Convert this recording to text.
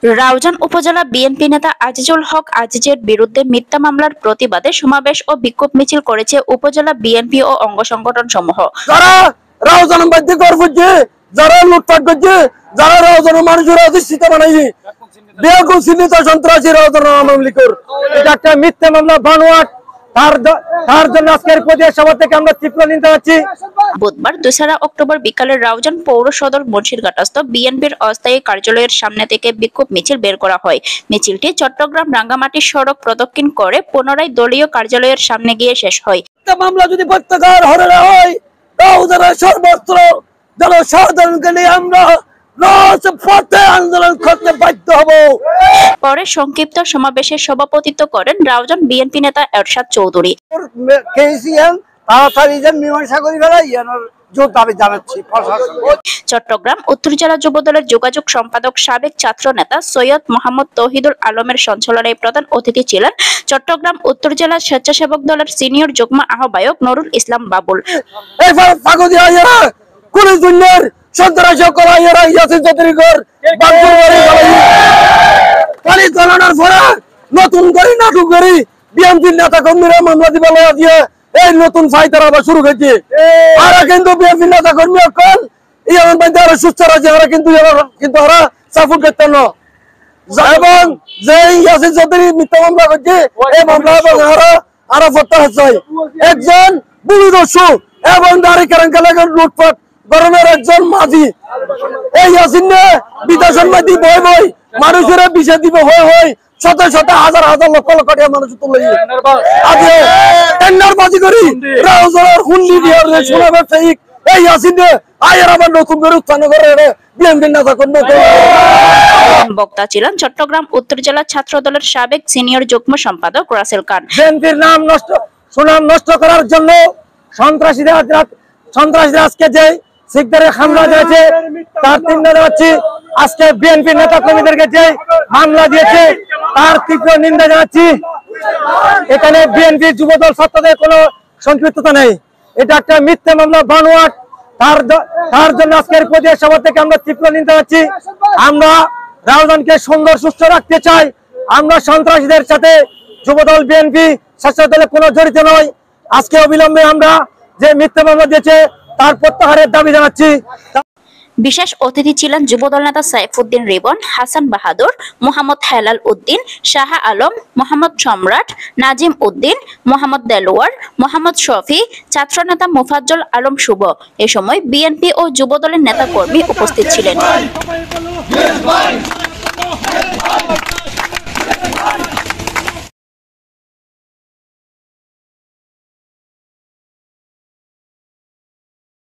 রাউজান উপজেলা বিএনপি নেতা আজিজুল হক আজিজের বিরুদ্ধে মিথ্যা মামলার প্রতিবাদে সমাবেশ ও বিক্ষোভ মিছিল করেছে উপজেলা বিএনপি ও অঙ্গ সংগঠন সমূহ। যারা রাউজান বাধ্যকর করছে, যারা লুটপাট করছে, যারা রাউজান মানুষের অধিষ্ঠিত বানাইছে, বেয়াকুল চিহ্নিত সন্ত্রাসী রাউজান আওয়ামী লীগের এটা একটা মিথ্যা মামলা বানোয়াট। তার জন্য আজকের প্রদেশ সভা থেকে আমরা তীব্র নিন্দা জানাচ্ছি। বুধবার 2 অক্টোবর বিকালে রাউজান পৌর সদর মুন্সিরঘাটস্থ বিএনপির অস্থায়ী কার্যালয়ের সামনে থেকে বিক্ষোভ মিছিল বের করা হয়। মিছিলটি চট্টগ্রাম রাঙ্গামাটি সড়ক প্রদক্ষিণ করে পুনরায় দলীয় কার্যালয়ের সামনে গিয়ে শেষ হয়। মামলা যদি প্রত্যাহার হয়, রাউজানের সর্বত্র জনসাধারণকে নিয়ে আমরা আন্দোলন করতে বাধ্য হব। পরে সংক্ষিপ্ত সমাবেশে সভাপতিত্ব করেন রাউজান বিএনপি নেতা এরশাদ চৌধুরী। চট্টগ্রাম উত্তর জেলা যুবদলের যোগাযোগ সম্পাদক সাবেক ছাত্র নেতা সৈয়দ মোহাম্মদ তৌহিদুল আলমের সঞ্চালনায় প্রধান অতিথি ছিলেন চট্টগ্রাম উত্তর জেলা স্বেচ্ছাসেবক দলের সিনিয়র যুগ্ম আহ্বায়ক নুরুল ইসলাম বাবুল। নতুন করে নাটক করি বিএনপির নেতা কর্মীরা মামলা দিবা দিয়ে এই নতুন ফাইটার আবার শুরু হয়েছে। আর কিন্তু বিএনপির নেতা কর্মী এখন সুস্থ আছে, ওরা কিন্তু ওরা সাপোর্ট করতেন না। এবং যে ইয়াসিন চৌধুরী মিথ্যা মামলা করছে এই মামলা আরো প্রত্যাহার চাই। একজন বুড়িদস্যু এবং দাড়ি কেরাঙ্কালের লুটপাট গরমের একজন মাঝি এই ইয়াসিন বিদেশের মাঝে বই মানুষের বিষয় দিব হয় শত শত হাজার হাজার লক্ষ লক্ষ টাকা মানুষ তুলে আজকে টেন্ডার বাজি করি রাউজানের হুন্ডি দিয়ে সোনা ব্যবসায়ী এই ইয়াসিন আয়ের আবার নতুন করে উত্থান করে বিএনপি নেতা কর্মী। বক্তা ছিলেন চট্টগ্রাম উত্তর জেলা ছাত্র দলের সাবেক সিনিয়র যুগ্ম সম্পাদক রাসেল খান। বিএনপির সুনাম নষ্ট করার জন্য সন্ত্রাসীরা আজকে যে শিখদারে হামলা দিয়েছে তার তিনটা জানাচ্ছি। আজকে বিএনপি নেতা কর্মীদেরকে যে মামলা দিয়েছে তার তীব্র নিন্দা জানাচ্ছি। এখানে বিএনপি যুবদল ছাত্রদের কোনো সম্পৃক্ততা নেই, এটা একটা মিথ্যা মামলা বানোয়াট। তার জন্য আজকের প্রদেশ সভা থেকে আমরা তীব্র নিন্দা জানাচ্ছি। আমরা রাউজানকে সুন্দর সুস্থ রাখতে চাই। আমরা সন্ত্রাসীদের সাথে যুবদল বিএনপি স্বেচ্ছাসেবক দলে কোনো জড়িত নয়। আজকে অবিলম্বে আমরা যে মিথ্যা মামলা দিয়েছে তার প্রত্যাহারের দাবি জানাচ্ছি। বিশেষ অতিথি ছিলেন যুবদল নেতা সাইফুদ্দিন রিবন, হাসান বাহাদুর, মোহাম্মদ হেলাল উদ্দিন, শাহ আলম, মোহাম্মদ সম্রাট, নাজিম উদ্দিন, মোহাম্মদ দেলোয়ার, মোহাম্মদ শফি, ছাত্রনেতা মোফাজ্জল আলম শুভ। এ সময় বিএনপি ও যুবদলের নেতাকর্মী উপস্থিত ছিলেন।